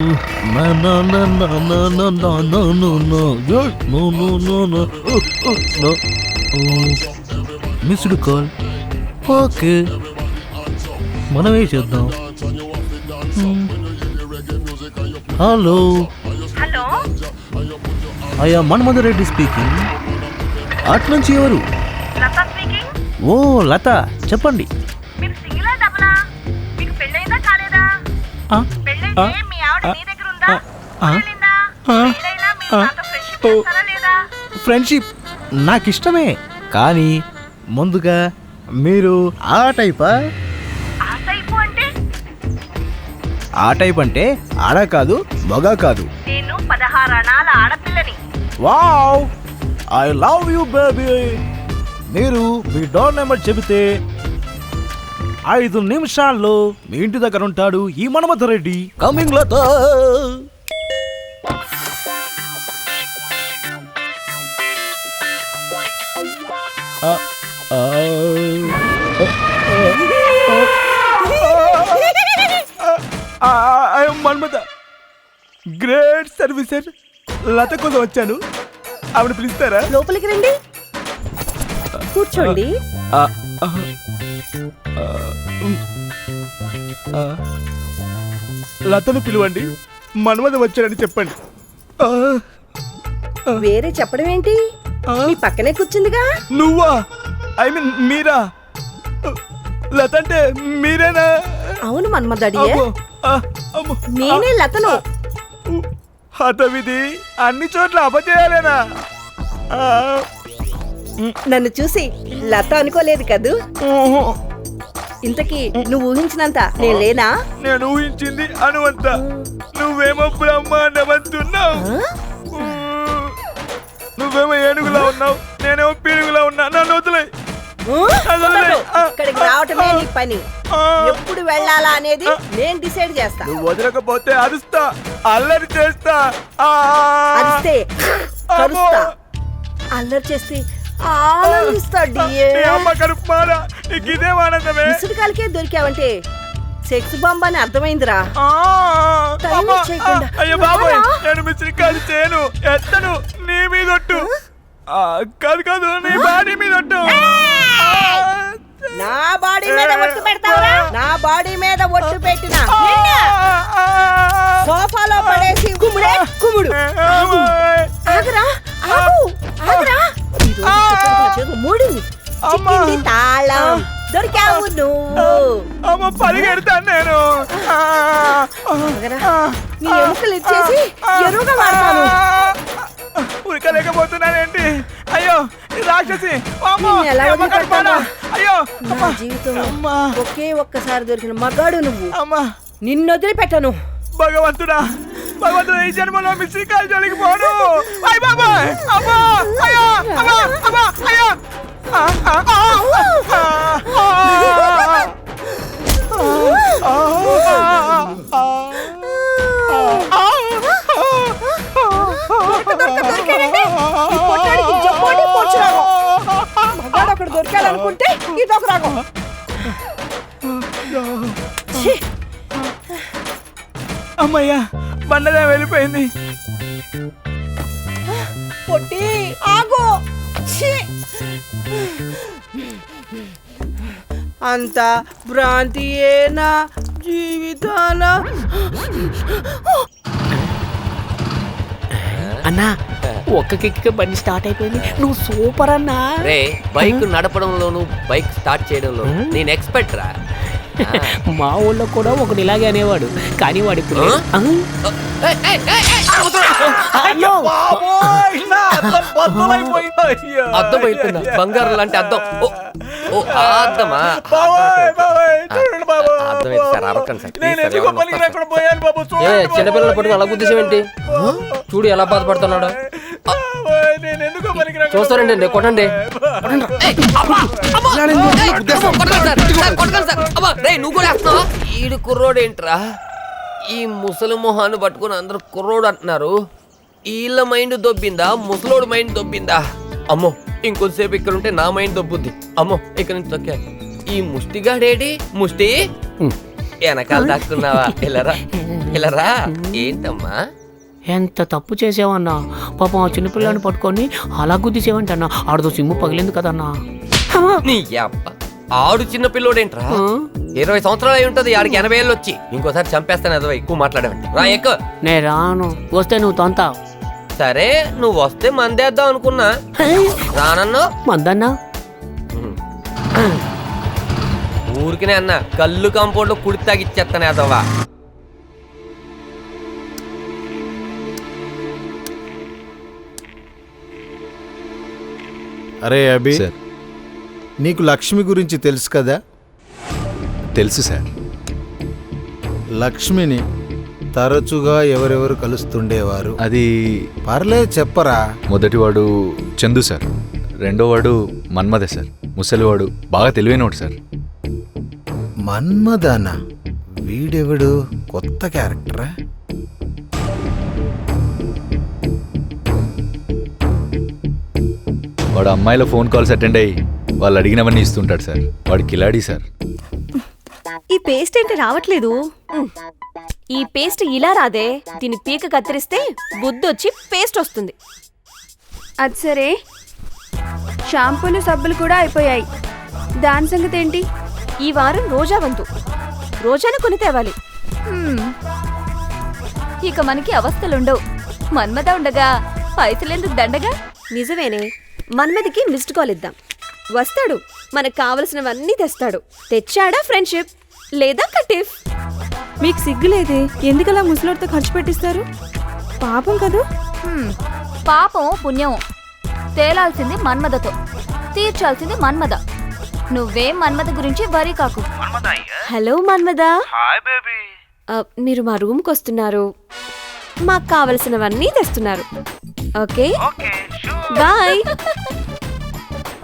Na na na na na na na na no no yeah no no no no no missed call okay మనమే చేద్దాం. Hello hello, అయ్యా Manmatha Reddy speaking. అట్నుంచి ఎవరు? Lata speaking. ఓ లత, చెప్పండి. మీరు సింగిలా డబులా? మీకు పెళ్ళైందా కాలేదా? పెళ్ళైతే మీ ఆవిడ నీ దగ్గర ఉందా? పెళ్ళిందా? పెళ్ళైనా మీరు నాతో ఫ్రెండ్షిప్ చేస్తారా లేదా? ఫ్రెండ్షిప్ నాకు ఇష్టమే, కానీ ముందుగా మీరు ఆ టైపా? ఆ టైపు అంటే? ఆ టైప్ అంటే ఆడ కాదు, మగ కాదు. నేను 16 అణాల ఆడపిల్లని. Wow, I love you baby. మీరు మీ డోర్ నెంబర్ చెబితే 5 నిమిషాల్లో మీ ఇంటి దగ్గర ఉంటాడు ఈ మన్మథ రెడ్డి. కమింగ్ లత. మన్మథ, గ్రేట్ సర్వీసర్. లత కోసం వచ్చాను, ఆవిడ పిలుస్తారా? లోపలికి రండి, కూర్చోండి. లతను పిలువండి, మన్మథ వచ్చాడని చెప్పండి. వేరే చెప్పడం ఏంటి? మీ పక్కనే కూర్చుందిగా. నువ్వా? ఐ మీన్ మీరా? లత అంటే మీరేనా? అవును మన్మథడియే, నేనే లతను. హతవిధి, అన్ని చోట్ల అపజయాలేనా? నన్ను చూసి లత అనుకోలేదు కదూ. ఇంతకీ నువ్వు ఊహించినంత నేను లేనా? నేను ఊహించింది అనువంత, నువ్వేమో బ్రహ్మాండమంటున్నావు. నువ్వేమో ఏనుగులా ఉన్నావు, నేనేమో పీనుగులా ఉన్నా. నన్ను వదిలే. ఇక్కడికి రావటమే నీ పని. ఎప్పుడు వెళ్ళాలా అనేది నేను డిసైడ్ చేస్తా. నువ్వు వదలకపోతే అరుస్తా, అల్లరి చేస్తా. అరిస్తే కరుస్తా, అల్లరి చేస్తే ఆనందిస్తా. విసురుకాలకే దొరికావంటే సెక్స్ బాంబ్ అని అర్థమైందిరా. నేను మిస్రికాలు చేయను, ఎత్తను. నీ మీదొట్టు. కాదు కాదు, నీ బాడీ మీదొట్టు. నా బాడీ మీద ఒట్టు పెడతావా? నా బాడీ మీద ఒట్టు పెట్టినా సోఫాలో పడేసి కుమ్ముడే కుమ్ముడు. ఆగరా, ఆగు, ఆగరా. మూడింది, చిక్కింది తాళం. దొరికావు నువ్వు. పరిగెడతాను నేను. నీ ఎముకలు ఇచ్చేసి ఎరువుగా వాడతాను. ఉడకలేకపోతున్నానేంటి? అయ్యో రాక్షసి, అయ్యో. నా జీవితంలో ఒకే ఒక్కసారి దొరికిన మగాడు నువ్వు. నిన్ను వదిలిపెట్టను. భగవంతుడా, భగవంతుడా, ఈ జన్మలో మిస్రికాల జోలికి పోను. అయ్య బాబాయ్, అమ్మా, అయ్యో, అమ్మా, అమ్మా, అయ్యో. మగాడు దొరికాలనుకుంటే ఇదొక రాగం. అమ్మయ్యా, బండగా వెళ్ళిపోయింది. పొట్టి ఆగు. అంత భ్రాంతియేనా జీవితాల? అన్నా, ఒక్క కిక్ బండి స్టార్ట్ అయిపోయింది. నువ్వు సూపర్ అన్నా. రే, బైక్ నడపడంలోను బైక్ స్టార్ట్ చేయడంలో నేను ఎక్స్పర్ట్ రా. మా ఊళ్ళో కూడా ఒకటి ఇలాగే అనేవాడు, కానీ వాడి అద్దం అయిపోయిందా? బంగారం లాంటి అద్దం. ఓ అద్దమా? అర్థం అయితే సార్, అరవకండి సార్. చిన్నపిల్లల పట్టుకు అలా గుద్దేశం ఏంటి? చూడు ఎలా బాధపడుతున్నాడు. చూస్తారండి, కొట్టండి. నువ్వు కూడా వేస్తున్నావా? ఈడు కుర్రోడు ఏంట్రా? ఈ ముసలి మొహాన్ని పట్టుకుని అందరు కుర్రోడు అంటున్నారు. వీళ్ళ మైండ్ దొబ్బిందా, ముసలోడు మైండ్ దొబ్బిందా? అమ్మో, ఇంకొంతసేపు ఇక్కడ ఉంటే నా మైండ్ దొబ్బుద్ది. అమ్మో, ఇక్కడ నుంచి తొక్కా. ఈ ముష్టిగాడేడి? ముష్టి వెనకాల దాక్కున్నావా? వెళ్ళరా. పిల్లరా ఏంటమ్మా? ఎంత తప్పు చేసావన్నా. పాపం ఆ చిన్నపిల్లని పట్టుకొని అలా గుద్దిసేవంటన్నా. ఆడతో సిమ్ము పగిలింది కదన్నా. నీ అబ్బ ఆడు చిన్న పిల్లోడేంట్రా? 20 సంవత్సరాలు అయి ఉంటది, ఆడికి 80 ఏళ్ళు వచ్చి. ఇంకోసారి చంపేస్తాను అదో ఎక్కువ మాట్లాడేవండి. రా ఎక్కువ. నే రాను, వస్తే నువ్వు తొంతావు. సరే నువ్వు వస్తే మందేద్దాం అనుకున్నా, రానన్నా. మందన్నా ఊరికినే అన్న కళ్ళు కాంపౌండ్ లో కుడి తాగిచ్చేస్తాను యాదవ్వా. అరే అభి, సార్ నీకు లక్ష్మి గురించి తెలుసు కదా? తెలుసు సార్. లక్ష్మిని తరచుగా ఎవరెవరు కలుస్తుండేవారు? అది పర్లేదు చెప్పరా. మొదటివాడు చందు సార్, రెండోవాడు మన్మథ సార్, ముసలివాడు బాగా తెలివైనవాడు సార్. మన్మదానా? వీడెవడు? కొత్త క్యారెక్టరా? వాడు అమ్మాయిల ఫోన్ కాల్స్ అటెండ్ అయ్యి వాళ్ళు అడిగినవన్నీ ఇస్తుంటాడు సార్. వాడు కిలాడీ సార్. ఈ పేస్ట్ ఏంటి రావట్లేదు? ఈ పేస్ట్ ఇలా రాదే, దీని పీక కత్తిరిస్తే బుద్ధొచ్చి పేస్ట్ వస్తుంది. అది సరే, షాంపూలు సబ్బులు కూడా అయిపోయాయి. దాని సంగతి ఏంటి? ఈ వారం రోజా వంతు. రోజాను కొని తేవాలి. ఇక మనకి అవస్థలుండవు. మన్మద ఉండగా పైసలెందుకు దండగా? నిజమేనే, మన్మదికి మిస్డ్ కాల్ ఇద్దాం. వస్తాడు, మనకు కావలసినవన్నీ తెస్తాడు. తెచ్చాడా ఫ్రెండ్షిప్, లేదా కటిఫ్. మీకు సిగ్గులేదే? ఎందుకలా ముసలోడితో ఖర్చు పెట్టిస్తారు? పాపం కదా. పాపం పుణ్యం తేలాల్సింది మన్మదతో, తీర్చాల్సింది మన్మద. నువ్వేం మన్మద గురించి వరి కాకు. హలో మన్మద, మీరు మా రూమ్కి వస్తున్నారు, మాకు కావలసినవన్నీ తెస్తున్నారు. Okay bye.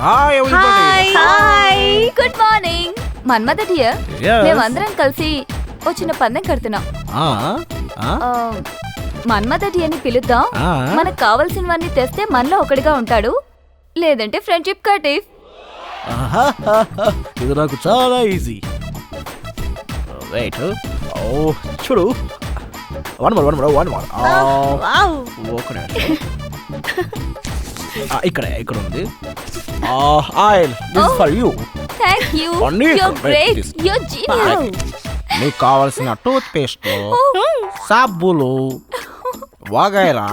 Hi everybody. Hi. Good morning Manmadha dear. Yes. మేమందరం కలిసి ఓ చిన్న పందెం కడుతున్నాం. ఆ, ఆ, ఆ, మన్మద డియర్ని పిలుద్దాం. ఆ. మనకు కావాల్సినవన్నీ తెస్తే మనలో ఒకటిగా ఉంటాడు, లేదంటే ఫ్రెండ్షిప్ కటిఫ్. ఆహాహాహా. ఇది నాకు చాలా ఈజీ. వెయిట్. ఓ చూడు. One more. ఒక నిమిషం. ఇక్కడ ఉంది. Oil this for you. Thank you. Only you're for great. this. You're genius. నీకు కావాల్సిన టూత్ పేస్ట్, సబ్బులు వగైరా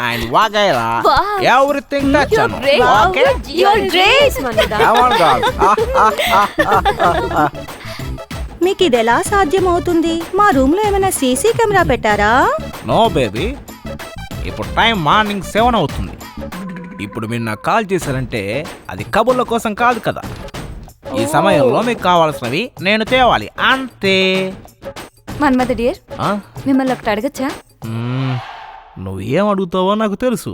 అండ్ వగైరా Wow. ఎవ్రీథింగ్ తెచ్చాను. You're great. ఓకే? You're great Manmadha. Come on, girls. మీకు ఇది ఎలా సాధ్యమవుతుంది? మా రూమ్ లో ఏమైనా సీసీ కెమెరా పెట్టారా? నో బేబీ, ఇప్పుడు టైం మార్నింగ్ 7 అవుతుంది. ఇప్పుడు మీరు నాకు కాల్ చేశారంటే అది కబుర్ల కోసం కాదు కదా. ఈ సమయంలో మీకు కావాల్సినవి నేను తేవాలి అంతే. మన్మద డియర్, ఆ? మిమ్మల్ని ఒకటి అడగచ్చా? నువ్వేం అడుగుతావో నాకు తెలుసు.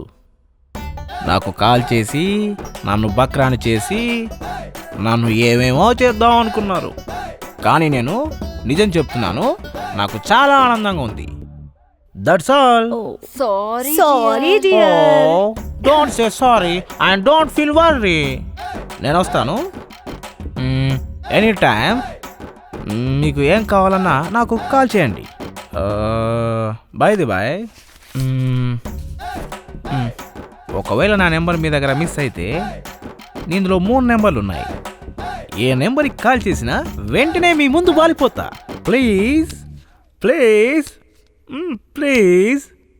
నాకు కాల్ చేసి నన్ను బక్రాని చేసి నన్ను ఏమేమో చేద్దాం అనుకున్నారు, కానీ నేను నిజం చెప్తున్నాను, నాకు చాలా ఆనందంగా ఉంది. That's all. Sorry sorry dear. Don't say sorry and don't feel worry. నేను వస్తాను ఎనీ టైం. మీకు ఏం కావాలన్నా నాకు కాల్ చేయండి. By the bye. ఒకవేళ నా నెంబర్ మీ దగ్గర మిస్ అయితే ఇందులో 3 నెంబర్లు ఉన్నాయి. ఏ నెంబర్కి కాల్ చేసినా వెంటనే మీ ముందు వాలిపోతా. Please please please.